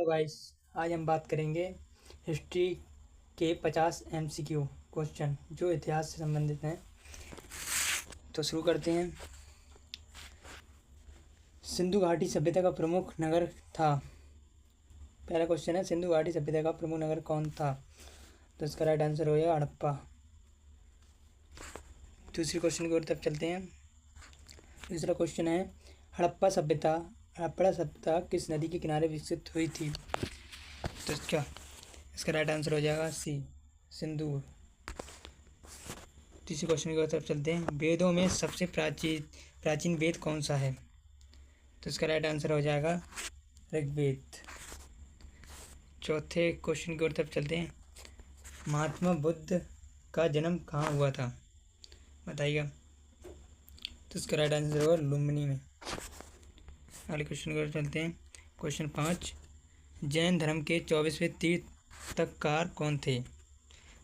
Guys, आज हम बात करेंगे हिस्ट्री के 50 MCQ क्वेश्चन जो इतिहास से संबंधित हैं। तो शुरू करते हैं। सिंधु घाटी सभ्यता का प्रमुख नगर था। पहला क्वेश्चन है, सिंधु घाटी सभ्यता का प्रमुख नगर कौन था? तो इसका राइट आंसर हो जाएगा हड़प्पा। दूसरे क्वेश्चन की ओर तरफ चलते हैं। दूसरा क्वेश्चन है, हड़प्पा सभ्यता किस नदी के किनारे विकसित हुई थी? तो इसका राइट आंसर हो जाएगा सी, सिंधु। तीसरे क्वेश्चन की तरफ चलते हैं। वेदों में सबसे प्राचीन वेद कौन सा है? तो इसका राइट आंसर हो जाएगा ऋग्वेद। चौथे क्वेश्चन की तरफ चलते हैं। महात्मा बुद्ध का जन्म कहाँ हुआ था? बताइएगा। तो इसका राइट आंसर होगा लुम्बिनी में। अगले क्वेश्चन की ओर चलते हैं। क्वेश्चन 5, जैन धर्म के 24वें तीर्थकार कौन थे?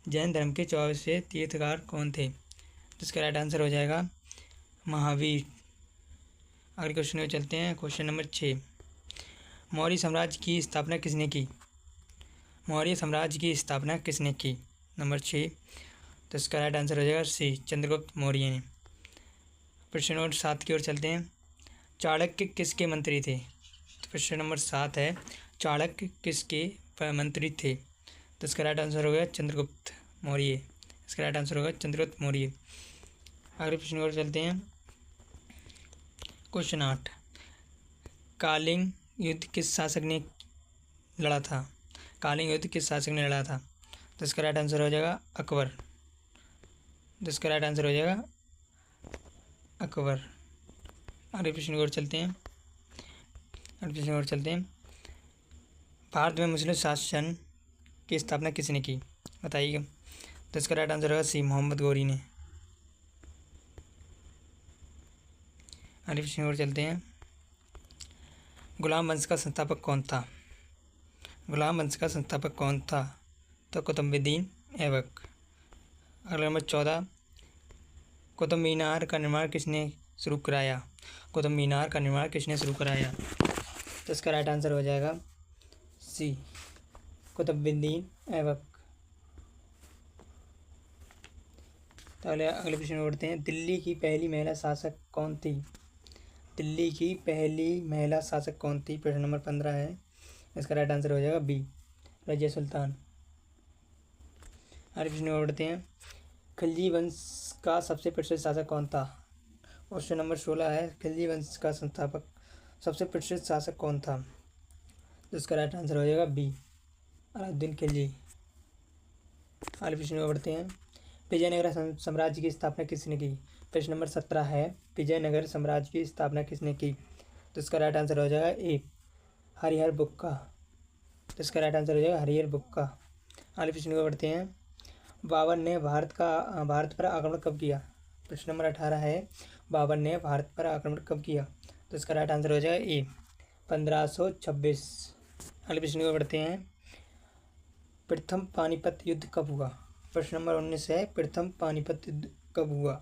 जैन धर्म के 24वें तीर्थकार कौन थे? तो इसका राइट आंसर हो जाएगा महावीर। अगले क्वेश्चन की ओर चलते हैं। क्वेश्चन नंबर 6, मौर्य साम्राज्य की स्थापना किसने की? मौर्य साम्राज्य की स्थापना किसने की? नंबर 6। तो इसका राइट आंसर हो जाएगा सी, चंद्रगुप्त मौर्य ने। प्रश्न नंबर 7 की ओर चलते हैं। चाणक्य किसके मंत्री थे? तो प्रश्न नंबर 7 है, चाणक्य किसके मंत्री थे? तो इसका राइट आंसर हो गया चंद्रगुप्त मौर्य। इसका राइट आंसर होगा चंद्रगुप्त मौर्य। अगले प्रश्न की ओर चलते हैं। क्वेश्चन 8, कलिंग युद्ध किस शासक ने लड़ा था? कलिंग युद्ध किस शासक ने लड़ा था? तो इसका राइट आंसर हो जाएगा अकबर। तो इसका राइट आंसर हो जाएगा अकबर। अगले प्रश्न की ओर चलते हैं। भारत में मुस्लिम शासन की स्थापना किसने की? बताइएगा। तो इसका राइट आंसर होगा सी, मोहम्मद गौरी ने। अगले प्रश्न की ओर चलते हैं। गुलाम वंश का संस्थापक कौन था? गुलाम वंश का संस्थापक कौन था? तो कुतुबुद्दीन ऐबक। अगला नंबर 14, कुतुब मीनार का निर्माण किसने शुरू कराया? कुतुब मीनार का निर्माण किसने शुरू कराया? तो इसका राइट आंसर हो जाएगा सी, कुतुबुद्दीन ऐबक। तो अगले प्रश्न में बढ़ते हैं। दिल्ली की पहली महिला शासक कौन थी? दिल्ली की पहली महिला शासक कौन थी? प्रश्न नंबर 15 है। इसका राइट आंसर हो जाएगा बी, रजिया सुल्तान। अगले प्रश्न में बढ़ते हैं। खिलजी वंश का सबसे प्रसिद्ध शासक कौन था? क्वेश्चन नंबर 16 है, खिलजी वंश का संस्थापक सबसे प्रसिद्ध शासक कौन था? तो इसका राइट आंसर हो जाएगा बी, अलाउद्दीन खिलजी। अगले प्रश्न में बढ़ते हैं। विजयनगर साम्राज्य की स्थापना किसने की? प्रश्न नंबर 17 है, विजयनगर साम्राज्य की स्थापना किसने की? तो इसका राइट आंसर हो जाएगा ए, हरिहर बुक्का। तो इसका राइट आंसर हो जाएगा हरिहर बुक्का। अगले प्रश्न में बढ़ते हैं। बाबर ने भारत पर आक्रमण कब किया? प्रश्न नंबर 18 है, बाबर ने भारत पर आक्रमण कब किया? तो इसका राइट आंसर हो जाएगा ए, 1526। अगले प्रश्न को बढ़ते हैं। प्रथम पानीपत युद्ध कब हुआ? प्रश्न नंबर 19 है, प्रथम पानीपत युद्ध कब हुआ?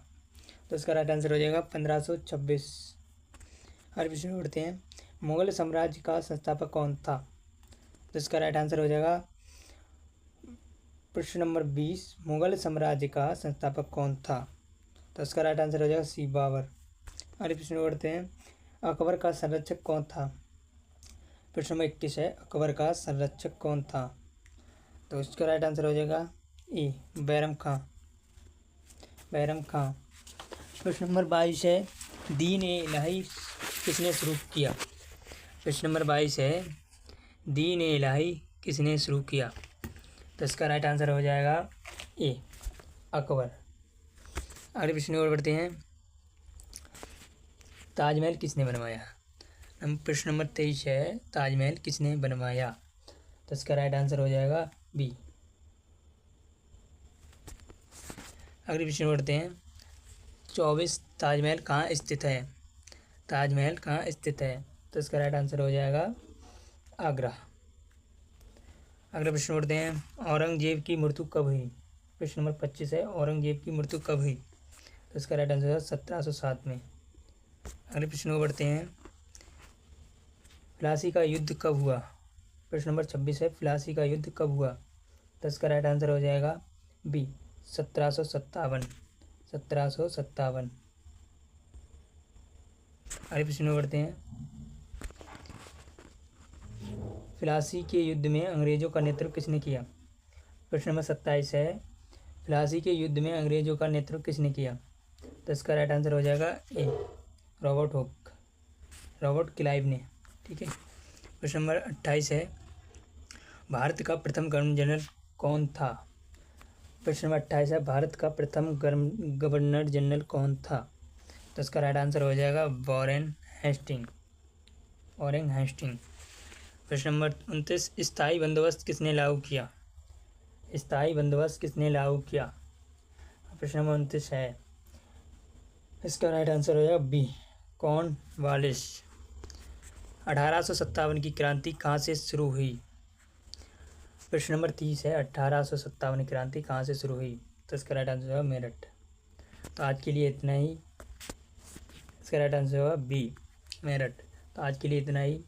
तो इसका राइट आंसर हो जाएगा 1526। अगले प्रश्न को बढ़ते हैं। मुगल साम्राज्य का संस्थापक कौन था? तो इसका राइट आंसर हो जाएगा प्रश्न नंबर 20, मुगल साम्राज्य का संस्थापक कौन था? तो इसका राइट आंसर हो जाएगा सी, बाबर। अगले प्रश्न में बढ़ते हैं। अकबर का संरक्षक कौन था? प्रश्न नंबर 21 है, अकबर का संरक्षक कौन था? तो इसका राइट आंसर हो जाएगा ए, बैरम खां। प्रश्न नंबर 22 है, दीन ए इलाही किसने शुरू किया? प्रश्न नंबर 22 है, दीन ए इलाही किसने शुरू किया? तो इसका राइट आंसर हो जाएगा ए, अकबर। अगले प्रश्न की ओर बढ़ते हैं। ताजमहल किसने बनवाया? प्रश्न नंबर 23 है, ताजमहल किसने बनवाया? तो इसका राइट आंसर हो जाएगा बी। अगले प्रश्न बढ़ते हैं। 24 ताजमहल कहाँ स्थित है? ताजमहल कहाँ स्थित है? तो इसका राइट आंसर हो जाएगा आगरा। अगले प्रश्न बढ़ते हैं। औरंगजेब की मृत्यु कब हुई? प्रश्न नंबर 25 है, औरंगजेब की मृत्यु कब हुई? तो इसका राइट आंसर है 1707 में। अगले प्रश्न को बढ़ते हैं। प्लासी का युद्ध कब हुआ? प्रश्न नंबर 26 है, प्लासी का युद्ध कब हुआ? तो इसका राइट आंसर हो जाएगा बी, 1757। 1757। आगे प्रश्न में बढ़ते हैं। प्लासी के युद्ध में अंग्रेजों का नेतृत्व किसने किया? प्रश्न नंबर 27 है, प्लासी के युद्ध में अंग्रेजों का नेतृत्व किसने किया? तो इसका राइट आंसर हो जाएगा ए, रॉबर्ट हुक, रॉबर्ट क्लाइव ने। ठीक है। प्रश्न नंबर 28 है, भारत का प्रथम गवर्नर जनरल कौन था? प्रश्न नंबर 28 है, भारत का प्रथम गवर्नर जनरल कौन था? तो इसका राइट आंसर हो जाएगा वॉरेन हेस्टिंग, वॉरेन हेस्टिंग। प्रश्न नंबर 29, स्थायी बंदोबस्त किसने लागू किया? स्थायी बंदोबस्त किसने लागू किया? प्रश्न नंबर 29 है, इसका राइट आंसर हो जाएगा बी, कॉर्नवालिस। 1857 की क्रांति कहाँ से शुरू हुई? प्रश्न नंबर 30 है, 1857 क्रांति कहाँ से शुरू हुई? तो इसका राइट आंसर होगा मेरठ। तो आज के लिए इतना ही। इसका राइट आंसर होगा बी, मेरठ। तो आज के लिए इतना ही।